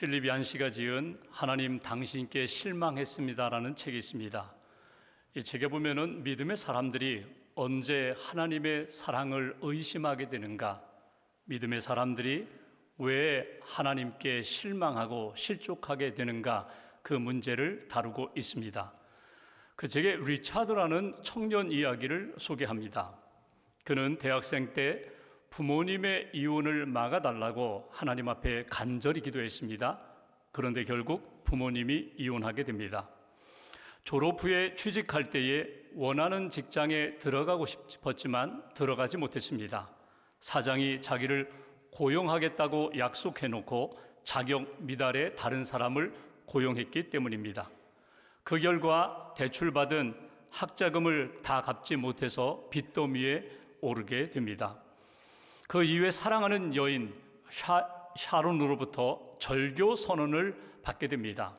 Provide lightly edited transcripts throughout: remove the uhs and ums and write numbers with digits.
필립 얀 씨가 지은 하나님 당신께 실망했습니다라는 책이 있습니다. 이 책에 보면은 믿음의 사람들이 언제 하나님의 사랑을 의심하게 되는가, 믿음의 사람들이 왜 하나님께 실망하고 실족하게 되는가, 그 문제를 다루고 있습니다. 그 책에 리차드라는 청년 이야기를 소개합니다. 그는 대학생 때 부모님의 이혼을 막아달라고 하나님 앞에 간절히 기도했습니다. 그런데 결국 부모님이 이혼하게 됩니다. 졸업 후에 취직할 때에 원하는 직장에 들어가고 싶었지만 들어가지 못했습니다. 사장이 자기를 고용하겠다고 약속해놓고 자격 미달에 다른 사람을 고용했기 때문입니다. 그 결과 대출받은 학자금을 다 갚지 못해서 빚더미에 오르게 됩니다. 그 이후에 사랑하는 여인 샤론으로부터 절교 선언을 받게 됩니다.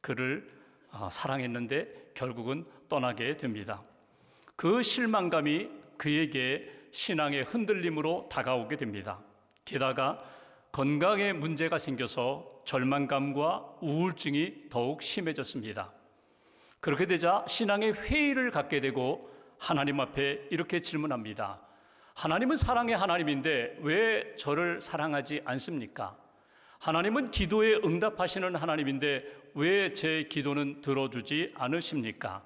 그를 사랑했는데 결국은 떠나게 됩니다. 그 실망감이 그에게 신앙의 흔들림으로 다가오게 됩니다. 게다가 건강에 문제가 생겨서 절망감과 우울증이 더욱 심해졌습니다. 그렇게 되자 신앙의 회의를 갖게 되고 하나님 앞에 이렇게 질문합니다. 하나님은 사랑의 하나님인데 왜 저를 사랑하지 않습니까? 하나님은 기도에 응답하시는 하나님인데 왜 제 기도는 들어주지 않으십니까?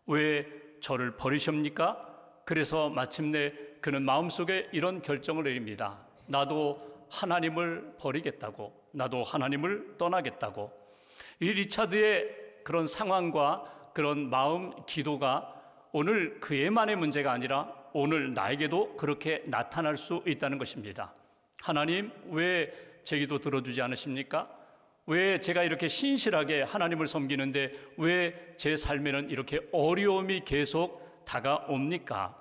왜 저를 버리십니까? 그래서 마침내 그는 마음속에 이런 결정을 내립니다. 나도 하나님을 버리겠다고, 나도 하나님을 떠나겠다고. 이 리차드의 그런 상황과 그런 마음 기도가 오늘 그에만의 문제가 아니라 오늘 나에게도 그렇게 나타날 수 있다는 것입니다. 하나님, 왜 제 기도 들어주지 않으십니까? 왜 제가 이렇게 신실하게 하나님을 섬기는데 왜 제 삶에는 이렇게 어려움이 계속 다가옵니까?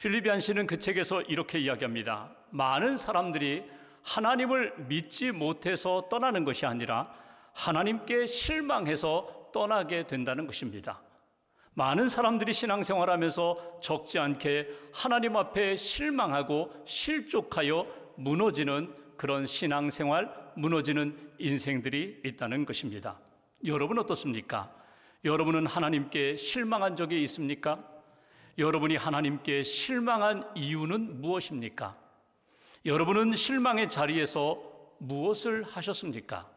필립 얀 씨는 그 책에서 이렇게 이야기합니다. 많은 사람들이 하나님을 믿지 못해서 떠나는 것이 아니라 하나님께 실망해서 떠나게 된다는 것입니다. 많은 사람들이 신앙생활하면서 적지 않게 하나님 앞에 실망하고 실족하여 무너지는 그런 신앙생활, 무너지는 인생들이 있다는 것입니다. 여러분 어떻습니까? 여러분은 하나님께 실망한 적이 있습니까? 여러분이 하나님께 실망한 이유는 무엇입니까? 여러분은 실망의 자리에서 무엇을 하셨습니까?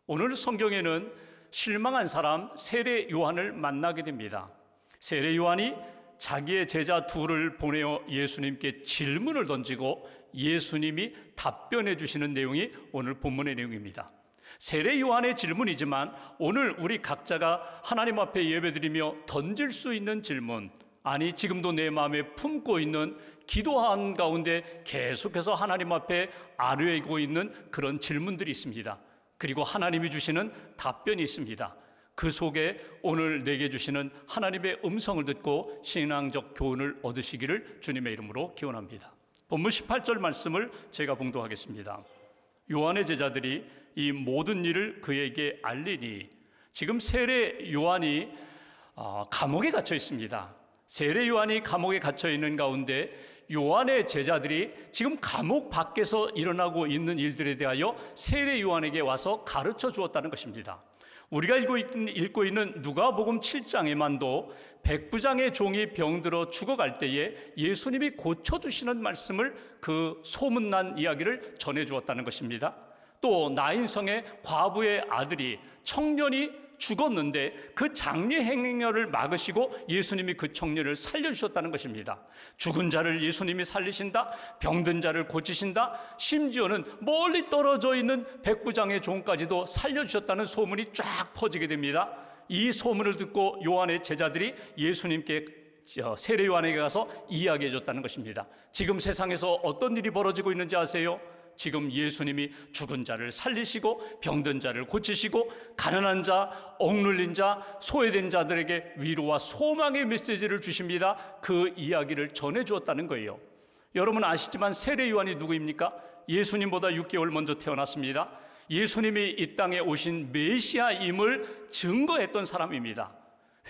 오늘 성경에는 실망한 사람 세례 요한을 만나게 됩니다. 세례 요한이 자기의 제자 둘을 보내어 예수님께 질문을 던지고 예수님이 답변해 주시는 내용이 오늘 본문의 내용입니다. 세례 요한의 질문이지만 오늘 우리 각자가 하나님 앞에 예배드리며 던질 수 있는 질문, 아니 지금도 내 마음에 품고 있는 기도한 가운데 계속해서 하나님 앞에 아뢰고 있는 그런 질문들이 있습니다. 그리고 하나님이 주시는 답변이 있습니다. 그 속에 오늘 내게 주시는 하나님의 음성을 듣고 신앙적 교훈을 얻으시기를 주님의 이름으로 기원합니다. 본문 18절 말씀을 제가 봉독하겠습니다. 요한의 제자들이 이 모든 일을 그에게 알리니, 지금 세례 요한이 감옥에 갇혀 있습니다. 세례 요한이 감옥에 갇혀 있는 가운데 요한의 제자들이 지금 감옥 밖에서 일어나고 있는 일들에 대하여 세례 요한에게 와서 가르쳐 주었다는 것입니다. 우리가 읽고 있는 누가복음 7장에만도 백부장의 종이 병들어 죽어갈 때에 예수님이 고쳐주시는 말씀을, 그 소문난 이야기를 전해주었다는 것입니다. 또 나인성의 과부의 아들이, 청년이 죽었는데 그 장례 행렬을 막으시고 예수님이 그 청년을 살려주셨다는 것입니다. 죽은 자를 예수님이 살리신다, 병든 자를 고치신다, 심지어는 멀리 떨어져 있는 백부장의 종까지도 살려주셨다는 소문이 쫙 퍼지게 됩니다. 이 소문을 듣고 요한의 제자들이 예수님께, 세례 요한에게 가서 이야기해 줬다는 것입니다. 지금 세상에서 어떤 일이 벌어지고 있는지 아세요? 지금 예수님이 죽은 자를 살리시고 병든 자를 고치시고 가난한 자, 억눌린 자, 소외된 자들에게 위로와 소망의 메시지를 주십니다. 그 이야기를 전해주었다는 거예요. 여러분 아시지만 세례 요한이 누구입니까? 예수님보다 6개월 먼저 태어났습니다. 예수님이 이 땅에 오신 메시아임을 증거했던 사람입니다.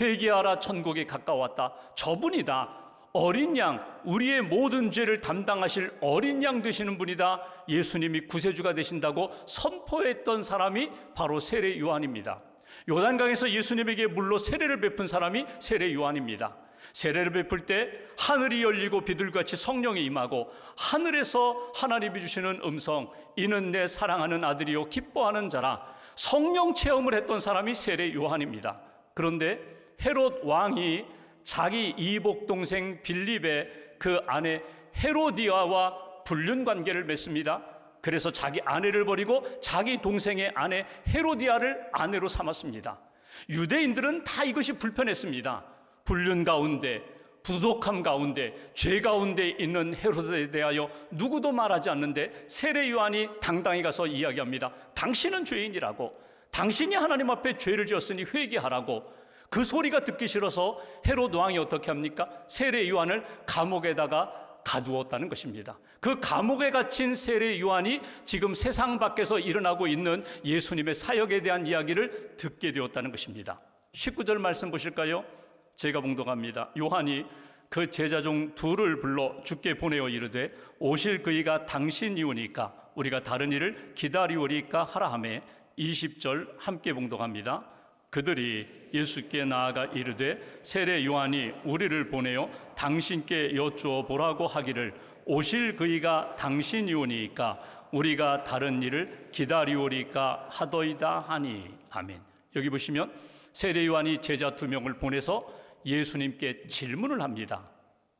회개하라, 천국이 가까웠다, 저분이다, 어린 양, 우리의 모든 죄를 담당하실 어린 양 되시는 분이다. 예수님이 구세주가 되신다고 선포했던 사람이 바로 세례 요한입니다. 요단강에서 예수님에게 물로 세례를 베푼 사람이 세례 요한입니다. 세례를 베풀 때 하늘이 열리고 비둘같이 성령이 임하고 하늘에서 하나님이 주시는 음성, 이는 내 사랑하는 아들이요 기뻐하는 자라, 성령 체험을 했던 사람이 세례 요한입니다. 그런데 헤롯 왕이 자기 이복 동생 빌립의 그 아내 헤로디아와 불륜 관계를 맺습니다. 그래서 자기 아내를 버리고 자기 동생의 아내 헤로디아를 아내로 삼았습니다. 유대인들은 다 이것이 불편했습니다. 불륜 가운데, 부독함 가운데, 죄 가운데 있는 헤로드에 대하여 누구도 말하지 않는데 세례 요한이 당당히 가서 이야기합니다. 당신은 죄인이라고, 당신이 하나님 앞에 죄를 지었으니 회개하라고. 그 소리가 듣기 싫어서 헤롯 왕이 어떻게 합니까? 세례 요한을 감옥에다가 가두었다는 것입니다. 그 감옥에 갇힌 세례 요한이 지금 세상 밖에서 일어나고 있는 예수님의 사역에 대한 이야기를 듣게 되었다는 것입니다. 19절 말씀 보실까요? 제가 봉독합니다. 요한이 그 제자 중 둘을 불러 주께 보내어 이르되 오실 그이가 당신이오니까 우리가 다른 일을 기다리오리까 하라 하매 20절 함께 봉독합니다. 그들이 예수께 나아가 이르되 세례 요한이 우리를 보내어 당신께 여쭈어 보라고 하기를 오실 그이가 당신이오니까 우리가 다른 일을 기다리오리까 하더이다 하니. 아멘. 여기 보시면 세례 요한이 제자 2명을 보내서 예수님께 질문을 합니다.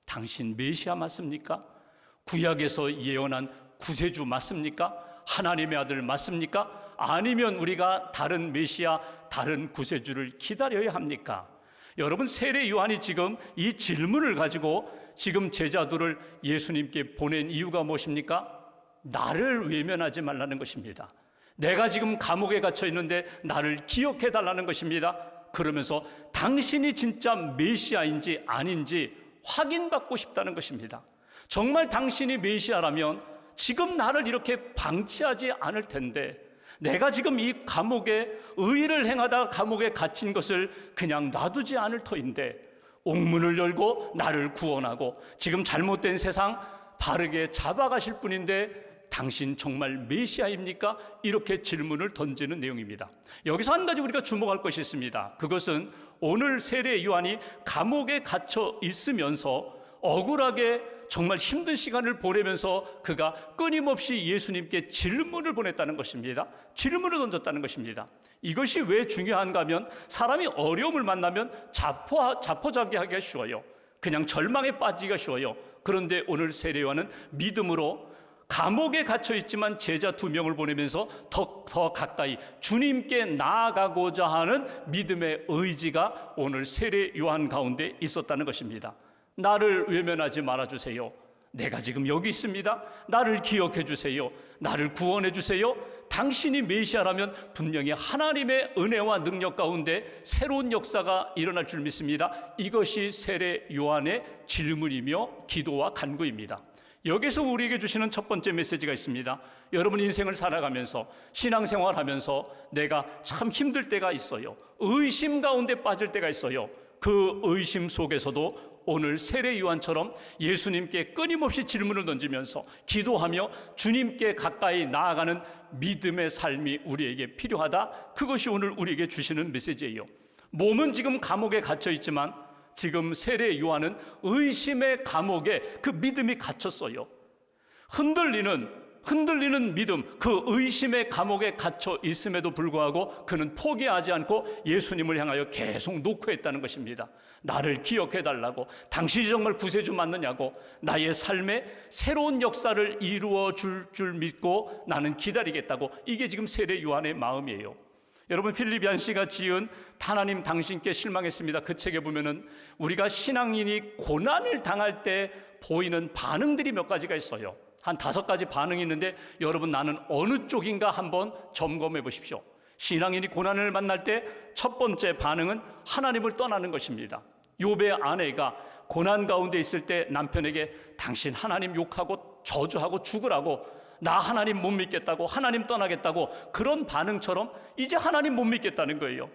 당신 메시아 맞습니까? 구약에서 예언한 구세주 맞습니까? 하나님의 아들 맞습니까? 아니면 우리가 다른 메시아, 다른 구세주를 기다려야 합니까? 여러분, 세례 요한이 지금 이 질문을 가지고 지금 제자들을 예수님께 보낸 이유가 무엇입니까? 나를 외면하지 말라는 것입니다. 내가 지금 감옥에 갇혀 있는데 나를 기억해 달라는 것입니다. 그러면서 당신이 진짜 메시아인지 아닌지 확인받고 싶다는 것입니다. 정말 당신이 메시아라면 지금 나를 이렇게 방치하지 않을 텐데, 내가 지금 이 감옥에 의를 행하다가 감옥에 갇힌 것을 그냥 놔두지 않을 터인데 옥문을 열고 나를 구원하고 지금 잘못된 세상 바르게 잡아가실 분인데 당신 정말 메시아입니까? 이렇게 질문을 던지는 내용입니다. 여기서 한 가지 우리가 주목할 것이 있습니다. 그것은 오늘 세례 요한이 감옥에 갇혀 있으면서 억울하게 정말 힘든 시간을 보내면서 그가 끊임없이 예수님께 질문을 보냈다는 것입니다. 질문을 던졌다는 것입니다. 이것이 왜 중요한가 하면 사람이 어려움을 만나면 자포자기하기가 쉬워요. 그냥 절망에 빠지기가 쉬워요. 그런데 오늘 세례 요한은 믿음으로 감옥에 갇혀 있지만 제자 2명을 보내면서 더 가까이 주님께 나아가고자 하는 믿음의 의지가 오늘 세례 요한 가운데 있었다는 것입니다. 나를 외면하지 말아주세요. 내가 지금 여기 있습니다. 나를 기억해 주세요. 나를 구원해 주세요. 당신이 메시아라면 분명히 하나님의 은혜와 능력 가운데 새로운 역사가 일어날 줄 믿습니다. 이것이 세례 요한의 질문이며 기도와 간구입니다. 여기서 우리에게 주시는 첫 번째 메시지가 있습니다. 여러분 인생을 살아가면서 신앙생활하면서 내가 참 힘들 때가 있어요. 의심 가운데 빠질 때가 있어요. 그 의심 속에서도 오늘 세례 요한처럼 예수님께 끊임없이 질문을 던지면서 기도하며 주님께 가까이 나아가는 믿음의 삶이 우리에게 필요하다. 그것이 오늘 우리에게 주시는 메시지예요. 몸은 지금 감옥에 갇혀 있지만 지금 세례 요한은 의심의 감옥에 그 믿음이 갇혔어요. 흔들리는 믿음, 그 의심의 감옥에 갇혀 있음에도 불구하고 그는 포기하지 않고 예수님을 향하여 계속 노크했다는 것입니다. 나를 기억해 달라고, 당신이 정말 구세주 맞느냐고, 나의 삶에 새로운 역사를 이루어 줄 믿고 나는 기다리겠다고. 이게 지금 세례 요한의 마음이에요. 여러분, 필리비안 씨가 지은 하나님 당신께 실망했습니다. 그 책에 보면은 우리가 신앙인이 고난을 당할 때 보이는 반응들이 몇 가지가 있어요. 한 5가지 반응이 있는데 여러분, 나는 어느 쪽인가 한번 점검해 보십시오. 신앙인이 고난을 만날 때 첫 번째 반응은 하나님을 떠나는 것입니다. 욥의 아내가 고난 가운데 있을 때 남편에게 당신 하나님 욕하고 저주하고 죽으라고, 나 하나님 못 믿겠다고, 하나님 떠나겠다고, 그런 반응처럼 이제 하나님 못 믿겠다는 거예요.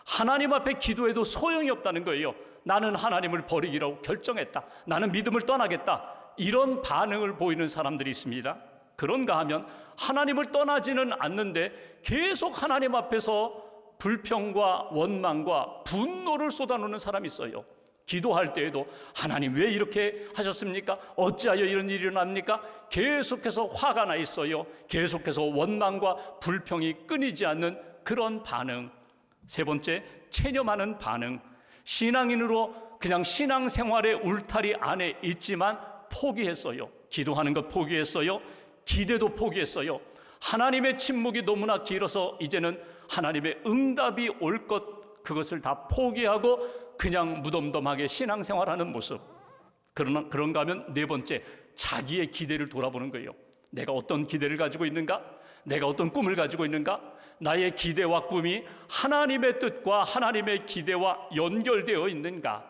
하나님 앞에 기도해도 소용이 없다는 거예요. 나는 하나님을 버리기로 결정했다. 나는 믿음을 떠나겠다. 이런 반응을 보이는 사람들이 있습니다. 그런가 하면 하나님을 떠나지는 않는데 계속 하나님 앞에서 불평과 원망과 분노를 쏟아놓는 사람이 있어요. 기도할 때에도 하나님 왜 이렇게 하셨습니까? 어찌하여 이런 일이 일어납니까? 계속해서 화가 나 있어요. 계속해서 원망과 불평이 끊이지 않는 그런 반응. 세 번째, 체념하는 반응. 신앙인으로 그냥 신앙생활의 울타리 안에 있지만 포기했어요. 기도하는 것 포기했어요. 기대도 포기했어요. 하나님의 침묵이 너무나 길어서 이제는 하나님의 응답이 올 것, 그것을 다 포기하고 그냥 무덤덤하게 신앙생활하는 모습. 그런가 하면 네 번째, 자기의 기대를 돌아보는 거예요. 내가 어떤 기대를 가지고 있는가? 내가 어떤 꿈을 가지고 있는가? 나의 기대와 꿈이 하나님의 뜻과 하나님의 기대와 연결되어 있는가?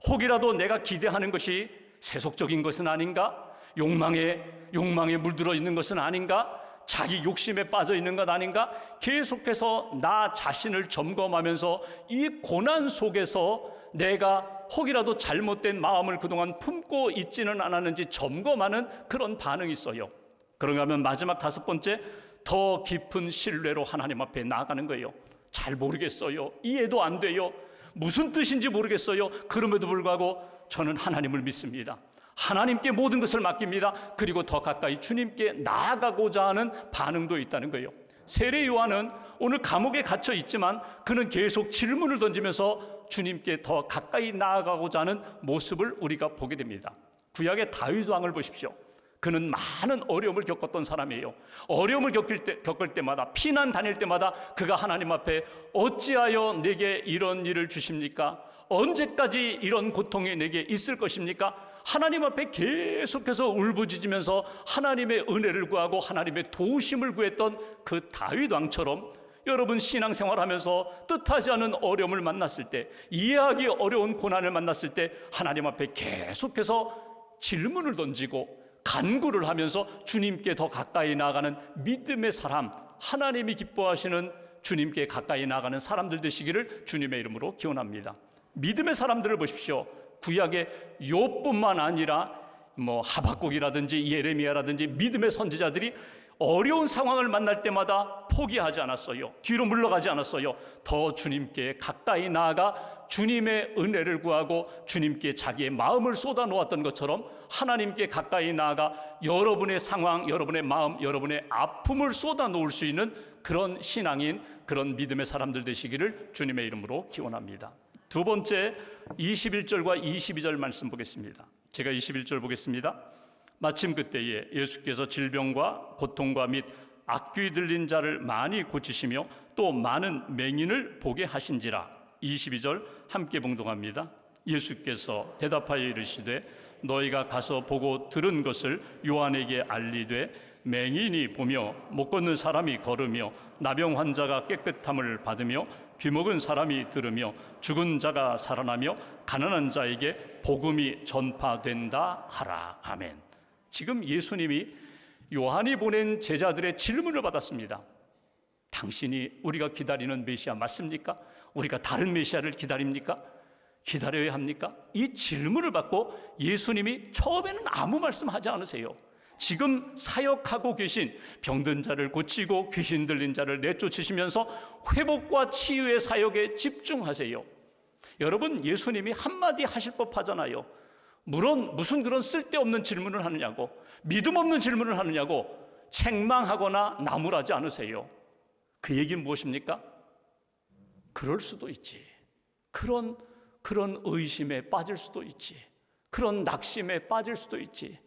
혹이라도 내가 기대하는 것이 세속적인 것은 아닌가? 욕망에 물들어 있는 것은 아닌가? 자기 욕심에 빠져 있는 것 아닌가? 계속해서 나 자신을 점검하면서 이 고난 속에서 내가 혹이라도 잘못된 마음을 그동안 품고 있지는 않았는지 점검하는 그런 반응이 있어요. 그런가 하면 마지막 다섯 번째, 더 깊은 신뢰로 하나님 앞에 나아가는 거예요. 잘 모르겠어요. 이해도 안 돼요. 무슨 뜻인지 모르겠어요. 그럼에도 불구하고 저는 하나님을 믿습니다. 하나님께 모든 것을 맡깁니다. 그리고 더 가까이 주님께 나아가고자 하는 반응도 있다는 거예요. 세례 요한은 오늘 감옥에 갇혀 있지만 그는 계속 질문을 던지면서 주님께 더 가까이 나아가고자 하는 모습을 우리가 보게 됩니다. 구약의 다윗 왕을 보십시오. 그는 많은 어려움을 겪었던 사람이에요. 어려움을 겪을 때마다, 피난 다닐 때마다 그가 하나님 앞에 어찌하여 내게 이런 일을 주십니까? 언제까지 이런 고통이 내게 있을 것입니까? 하나님 앞에 계속해서 울부짖으면서 하나님의 은혜를 구하고 하나님의 도우심을 구했던 그 다윗 왕처럼 여러분 신앙생활하면서 뜻하지 않은 어려움을 만났을 때, 이해하기 어려운 고난을 만났을 때 하나님 앞에 계속해서 질문을 던지고 간구를 하면서 주님께 더 가까이 나아가는 믿음의 사람, 하나님이 기뻐하시는 주님께 가까이 나아가는 사람들 되시기를 주님의 이름으로 기원합니다. 믿음의 사람들을 보십시오. 구약의 욥뿐만 아니라 하박국이라든지 예레미야라든지 믿음의 선지자들이 어려운 상황을 만날 때마다 포기하지 않았어요. 뒤로 물러가지 않았어요. 더 주님께 가까이 나아가 주님의 은혜를 구하고 주님께 자기의 마음을 쏟아놓았던 것처럼 하나님께 가까이 나아가 여러분의 상황, 여러분의 마음, 여러분의 아픔을 쏟아놓을 수 있는 그런 신앙인, 그런 믿음의 사람들 되시기를 주님의 이름으로 기원합니다. 두 번째, 21절과 22절 말씀 보겠습니다. 제가 21절 보겠습니다. 마침 그때에 예수께서 질병과 고통과 및 악귀 들린 자를 많이 고치시며 또 많은 맹인을 보게 하신지라. 22절 함께 봉독합니다. 예수께서 대답하여 이르시되 너희가 가서 보고 들은 것을 요한에게 알리되 맹인이 보며 못 걷는 사람이 걸으며 나병 환자가 깨끗함을 받으며 귀먹은 사람이 들으며 죽은 자가 살아나며 가난한 자에게 복음이 전파된다 하라. 아멘. 지금 예수님이 요한이 보낸 제자들의 질문을 받았습니다. 당신이 우리가 기다리는 메시아 맞습니까? 우리가 다른 메시아를 기다립니까? 기다려야 합니까? 이 질문을 받고 예수님이 처음에는 아무 말씀하지 않으세요. 지금 사역하고 계신 병든 자를 고치고 귀신 들린 자를 내쫓으시면서 회복과 치유의 사역에 집중하세요. 여러분, 예수님이 한마디 하실 법하잖아요. 물론 무슨 그런 쓸데없는 질문을 하느냐고, 믿음 없는 질문을 하느냐고 책망하거나 나무라지 않으세요. 그 얘기는 무엇입니까? 그럴 수도 있지. 그런 의심에 빠질 수도 있지. 그런 낙심에 빠질 수도 있지.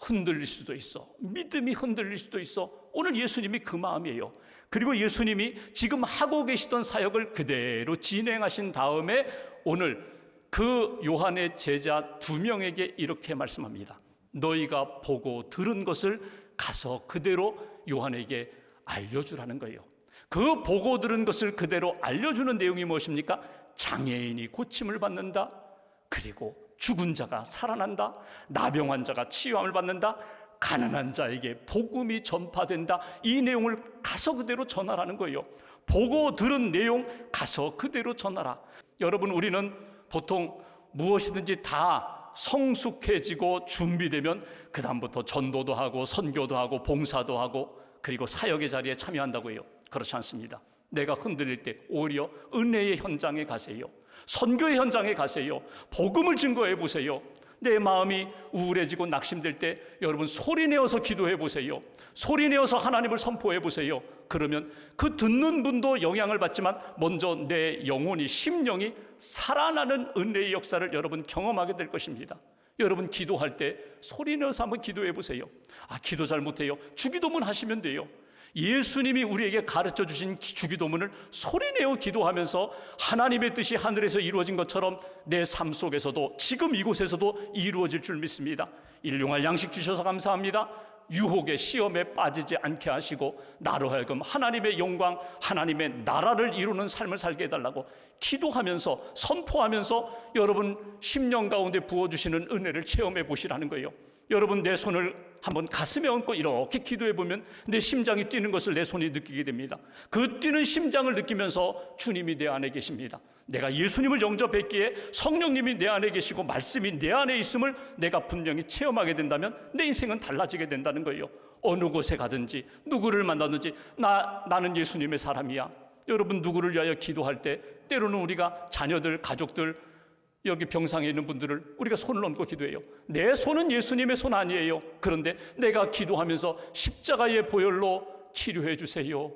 흔들릴 수도 있어. 믿음이 흔들릴 수도 있어. 오늘 예수님이 그 마음이에요. 그리고 예수님이 지금 하고 계시던 사역을 그대로 진행하신 다음에 오늘 그 요한의 제자 2명에게 이렇게 말씀합니다. 너희가 보고 들은 것을 가서 그대로 요한에게 알려주라는 거예요. 그 보고 들은 것을 그대로 알려주는 내용이 무엇입니까? 장애인이 고침을 받는다. 그리고 죽은 자가 살아난다. 나병 환자가 치유함을 받는다. 가난한 자에게 복음이 전파된다. 이 내용을 가서 그대로 전하라는 거예요. 보고 들은 내용 가서 그대로 전하라. 여러분, 우리는 보통 무엇이든지 다 성숙해지고 준비되면 그 다음부터 전도도 하고 선교도 하고 봉사도 하고 그리고 사역의 자리에 참여한다고 해요. 그렇지 않습니다. 내가 흔들릴 때 오히려 은혜의 현장에 가세요. 선교의 현장에 가세요. 복음을 증거해 보세요. 내 마음이 우울해지고 낙심될 때 여러분 소리내어서 기도해 보세요. 소리내어서 하나님을 선포해 보세요. 그러면 그 듣는 분도 영향을 받지만 먼저 내 영혼이, 심령이 살아나는 은혜의 역사를 여러분 경험하게 될 것입니다. 여러분 기도할 때 소리내어서 한번 기도해 보세요. 기도 잘 못해요. 주기도문 하시면 돼요. 예수님이 우리에게 가르쳐 주신 주기도문을 소리내어 기도하면서 하나님의 뜻이 하늘에서 이루어진 것처럼 내 삶 속에서도 지금 이곳에서도 이루어질 줄 믿습니다. 일용할 양식 주셔서 감사합니다. 유혹의 시험에 빠지지 않게 하시고 나로 하여금 하나님의 영광, 하나님의 나라를 이루는 삶을 살게 해달라고 기도하면서 선포하면서 여러분 심령 가운데 부어주시는 은혜를 체험해 보시라는 거예요. 여러분 내 손을 한번 가슴에 얹고 이렇게 기도해 보면 내 심장이 뛰는 것을 내 손이 느끼게 됩니다. 그 뛰는 심장을 느끼면서 주님이 내 안에 계십니다. 내가 예수님을 영접했기에 성령님이 내 안에 계시고 말씀이 내 안에 있음을 내가 분명히 체험하게 된다면 내 인생은 달라지게 된다는 거예요. 어느 곳에 가든지 누구를 만나든지 나는 예수님의 사람이야. 여러분 누구를 위하여 기도할 때 때로는 우리가 자녀들, 가족들, 여기 병상에 있는 분들을 우리가 손을 얹고 기도해요. 내 손은 예수님의 손 아니에요. 그런데 내가 기도하면서 십자가의 보혈로 치료해 주세요.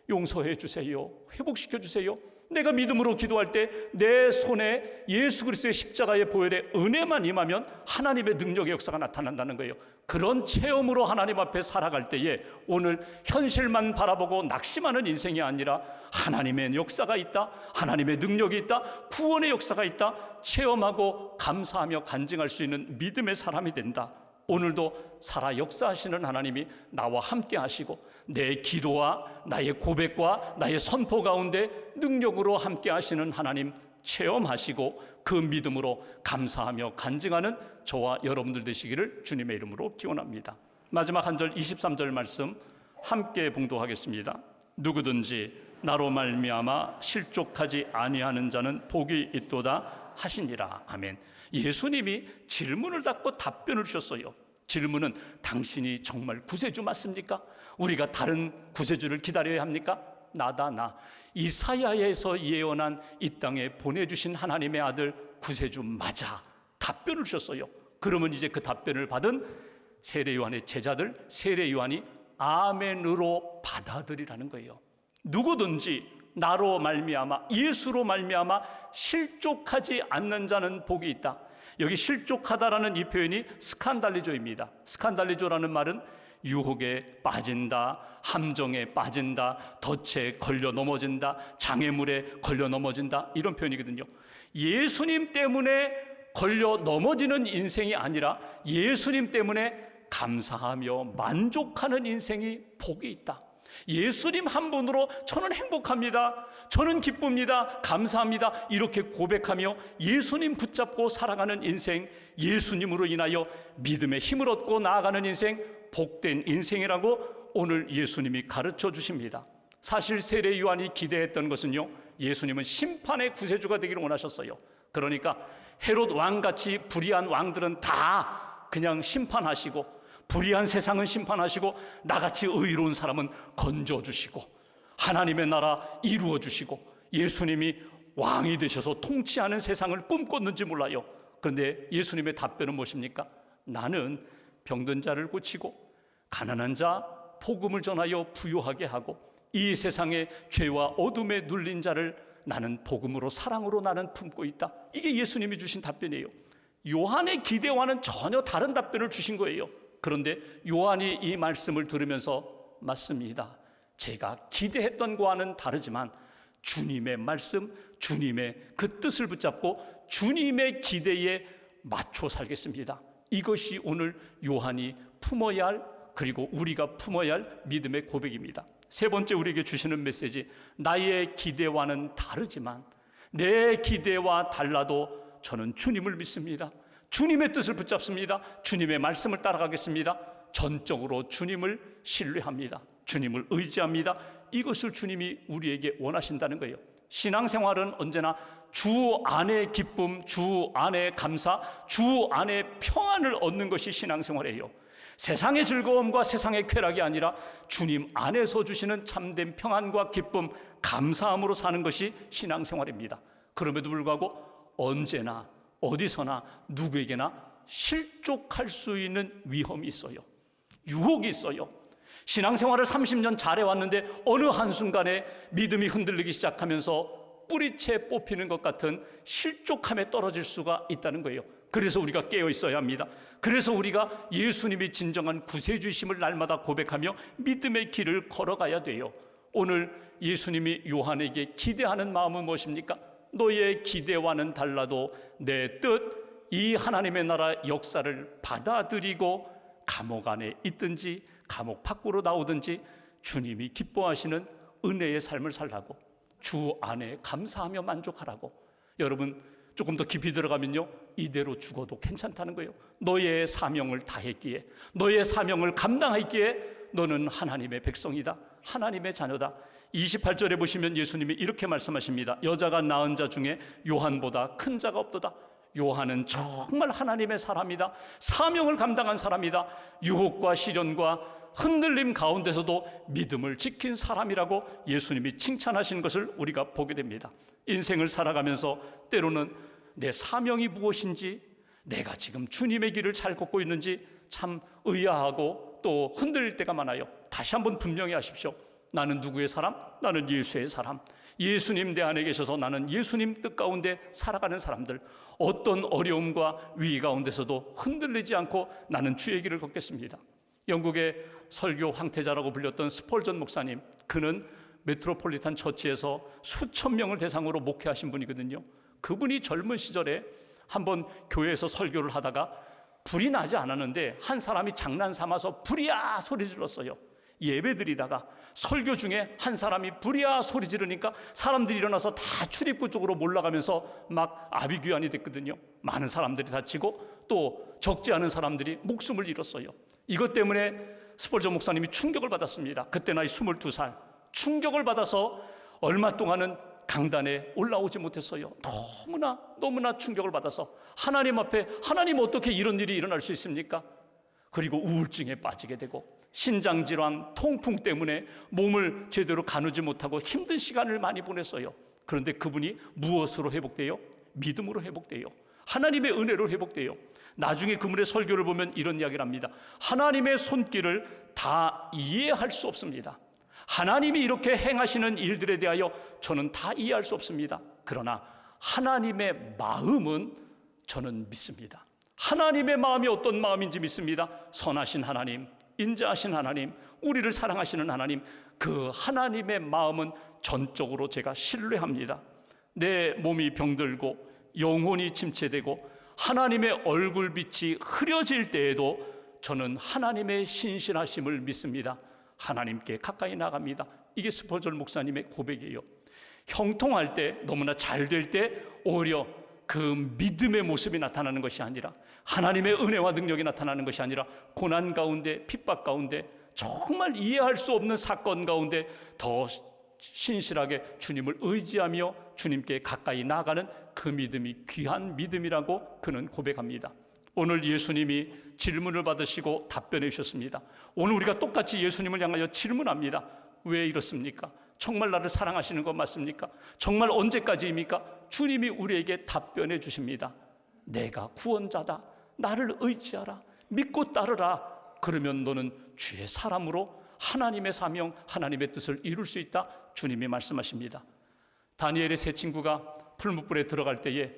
용서해 주세요. 회복시켜 주세요. 내가 믿음으로 기도할 때 내 손에 예수 그리스도의 십자가의 보혈의 은혜만 임하면 하나님의 능력의 역사가 나타난다는 거예요. 그런 체험으로 하나님 앞에 살아갈 때에 오늘 현실만 바라보고 낙심하는 인생이 아니라 하나님의 역사가 있다, 하나님의 능력이 있다, 구원의 역사가 있다 체험하고 감사하며 간증할 수 있는 믿음의 사람이 된다. 오늘도 살아 역사하시는 하나님이 나와 함께 하시고 내 기도와 나의 고백과 나의 선포 가운데 능력으로 함께 하시는 하나님 체험하시고 그 믿음으로 감사하며 간증하는 저와 여러분들 되시기를 주님의 이름으로 기원합니다. 마지막 한 절 23절 말씀 함께 봉독하겠습니다. 누구든지 나로 말미암아 실족하지 아니하는 자는 복이 있도다 하시니라. 아멘. 예수님이 질문을 받고 답변을 주셨어요. 질문은 당신이 정말 구세주 맞습니까? 우리가 다른 구세주를 기다려야 합니까? 나다 나. 이사야에서 예언한 이 땅에 보내주신 하나님의 아들 구세주 맞아. 답변을 주셨어요. 그러면 이제 그 답변을 받은 세례 요한의 제자들, 세례 요한이 아멘으로 받아들이라는 거예요. 누구든지 나로 말미암아, 예수로 말미암아 실족하지 않는 자는 복이 있다. 여기 실족하다라는 이 표현이 스칸달리조입니다. 스칸달리조라는 말은 유혹에 빠진다, 함정에 빠진다, 덫에 걸려 넘어진다, 장애물에 걸려 넘어진다, 이런 표현이거든요. 예수님 때문에 걸려 넘어지는 인생이 아니라 예수님 때문에 감사하며 만족하는 인생이 복이 있다. 예수님 한 분으로 저는 행복합니다, 저는 기쁩니다, 감사합니다, 이렇게 고백하며 예수님 붙잡고 살아가는 인생, 예수님으로 인하여 믿음의 힘을 얻고 나아가는 인생, 복된 인생이라고 오늘 예수님이 가르쳐 주십니다. 사실 세례 요한이 기대했던 것은요, 예수님은 심판의 구세주가 되기를 원하셨어요. 그러니까 헤롯 왕같이 불의한 왕들은 다 그냥 심판하시고, 불의한 세상은 심판하시고, 나같이 의로운 사람은 건져주시고, 하나님의 나라 이루어주시고, 예수님이 왕이 되셔서 통치하는 세상을 꿈꿨는지 몰라요. 그런데 예수님의 답변은 무엇입니까? 나는 병든 자를 고치고 가난한 자 복음을 전하여 부유하게 하고 이 세상의 죄와 어둠에 눌린 자를 나는 복음으로 사랑으로 나는 품고 있다. 이게 예수님이 주신 답변이에요. 요한의 기대와는 전혀 다른 답변을 주신 거예요. 그런데 요한이 이 말씀을 들으면서 맞습니다, 제가 기대했던 거와는 다르지만 주님의 말씀, 주님의 그 뜻을 붙잡고 주님의 기대에 맞춰 살겠습니다. 이것이 오늘 요한이 품어야 할, 그리고 우리가 품어야 할 믿음의 고백입니다. 세 번째 우리에게 주시는 메시지, 나의 기대와는 다르지만 내 기대와 달라도 저는 주님을 믿습니다. 주님의 뜻을 붙잡습니다. 주님의 말씀을 따라가겠습니다. 전적으로 주님을 신뢰합니다. 주님을 의지합니다. 이것을 주님이 우리에게 원하신다는 거예요. 신앙생활은 언제나 주 안의 기쁨, 주 안의 감사, 주 안의 평안을 얻는 것이 신앙생활이에요. 세상의 즐거움과 세상의 쾌락이 아니라 주님 안에서 주시는 참된 평안과 기쁨, 감사함으로 사는 것이 신앙생활입니다. 그럼에도 불구하고 언제나 어디서나 누구에게나 실족할 수 있는 위험이 있어요. 유혹이 있어요. 신앙생활을 30년 잘해왔는데 어느 한순간에 믿음이 흔들리기 시작하면서 뿌리채 뽑히는 것 같은 실족함에 떨어질 수가 있다는 거예요. 그래서 우리가 깨어 있어야 합니다. 그래서 우리가 예수님이 진정한 구세주이심을 날마다 고백하며 믿음의 길을 걸어가야 돼요. 오늘 예수님이 요한에게 기대하는 마음은 무엇입니까? 너의 기대와는 달라도 내 뜻, 이 하나님의 나라 역사를 받아들이고 감옥 안에 있든지 감옥 밖으로 나오든지 주님이 기뻐하시는 은혜의 삶을 살라고, 주 안에 감사하며 만족하라고. 여러분 조금 더 깊이 들어가면요, 이대로 죽어도 괜찮다는 거예요. 너의 사명을 다했기에, 너의 사명을 감당했기에 너는 하나님의 백성이다, 하나님의 자녀다. 28절에 보시면 예수님이 이렇게 말씀하십니다. 여자가 낳은 자 중에 요한보다 큰 자가 없도다. 요한은 정말 하나님의 사람이다, 사명을 감당한 사람이다, 유혹과 시련과 흔들림 가운데서도 믿음을 지킨 사람이라고 예수님이 칭찬하신 것을 우리가 보게 됩니다. 인생을 살아가면서 때로는 내 사명이 무엇인지, 내가 지금 주님의 길을 잘 걷고 있는지 참 의아하고 또 흔들릴 때가 많아요. 다시 한번 분명히 하십시오. 나는 누구의 사람? 나는 예수의 사람. 예수님 내 안에 계셔서 나는 예수님 뜻 가운데 살아가는 사람들. 어떤 어려움과 위기 가운데서도 흔들리지 않고 나는 주의 길을 걷겠습니다. 영국의 설교 황태자라고 불렸던 스펄전 목사님, 그는 메트로폴리탄 처치에서 수천 명을 대상으로 목회하신 분이거든요. 그분이 젊은 시절에 한번 교회에서 설교를 하다가 불이 나지 않았는데 한 사람이 장난 삼아서 불이야 소리 질렀어요. 예배드리다가 설교 중에 한 사람이 불이야 소리 지르니까 사람들이 일어나서 다 출입구 쪽으로 몰려가면서 막 아비규환이 됐거든요. 많은 사람들이 다치고 또 적지 않은 사람들이 목숨을 잃었어요. 이것 때문에 스펄전 목사님이 충격을 받았습니다. 그때 나이 22살. 충격을 받아서 얼마 동안은 강단에 올라오지 못했어요. 너무나 충격을 받아서 하나님 앞에, 하나님 어떻게 이런 일이 일어날 수 있습니까? 그리고 우울증에 빠지게 되고 신장질환, 통풍 때문에 몸을 제대로 가누지 못하고 힘든 시간을 많이 보냈어요. 그런데 그분이 무엇으로 회복돼요? 믿음으로 회복돼요. 하나님의 은혜로 회복돼요. 나중에 그분의 설교를 보면 이런 이야기를 합니다. 하나님의 손길을 다 이해할 수 없습니다. 하나님이 이렇게 행하시는 일들에 대하여 저는 다 이해할 수 없습니다. 그러나 하나님의 마음은 저는 믿습니다. 하나님의 마음이 어떤 마음인지 믿습니다. 선하신 하나님, 인자하신 하나님, 우리를 사랑하시는 하나님, 그 하나님의 마음은 전적으로 제가 신뢰합니다. 내 몸이 병들고 영혼이 침체되고 하나님의 얼굴빛이 흐려질 때에도 저는 하나님의 신실하심을 믿습니다. 하나님께 가까이 나갑니다. 이게 스펄전 목사님의 고백이에요. 형통할 때, 너무나 잘 될 때 오히려 그 믿음의 모습이 나타나는 것이 아니라, 하나님의 은혜와 능력이 나타나는 것이 아니라 고난 가운데, 핍박 가운데, 정말 이해할 수 없는 사건 가운데 더 신실하게 주님을 의지하며 주님께 가까이 나아가는 그 믿음이 귀한 믿음이라고 그는 고백합니다. 오늘 예수님이 질문을 받으시고 답변해 주셨습니다. 오늘 우리가 똑같이 예수님을 향하여 질문합니다. 왜 이렇습니까? 정말 나를 사랑하시는 것 맞습니까? 정말 언제까지입니까? 주님이 우리에게 답변해 주십니다. 내가 구원자다. 나를 의지하라. 믿고 따르라. 그러면 너는 주의 사람으로 하나님의 사명, 하나님의 뜻을 이룰 수 있다. 주님이 말씀하십니다. 다니엘의 세 친구가 풀무불에 들어갈 때에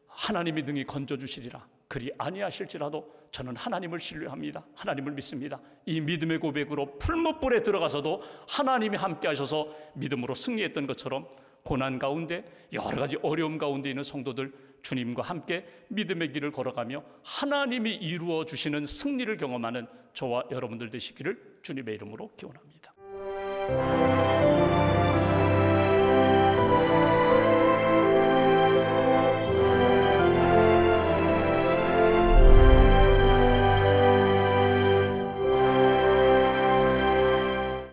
하나님이 능히 건져주시리라. 그리 아니하실지라도 저는 하나님을 신뢰합니다. 하나님을 믿습니다. 이 믿음의 고백으로 풀무불에 들어가서도 하나님이 함께 하셔서 믿음으로 승리했던 것처럼 고난 가운데, 여러 가지 어려움 가운데 있는 성도들, 주님과 함께 믿음의 길을 걸어가며 하나님이 이루어 주시는 승리를 경험하는 저와 여러분들 되시기를 주님의 이름으로 기원합니다.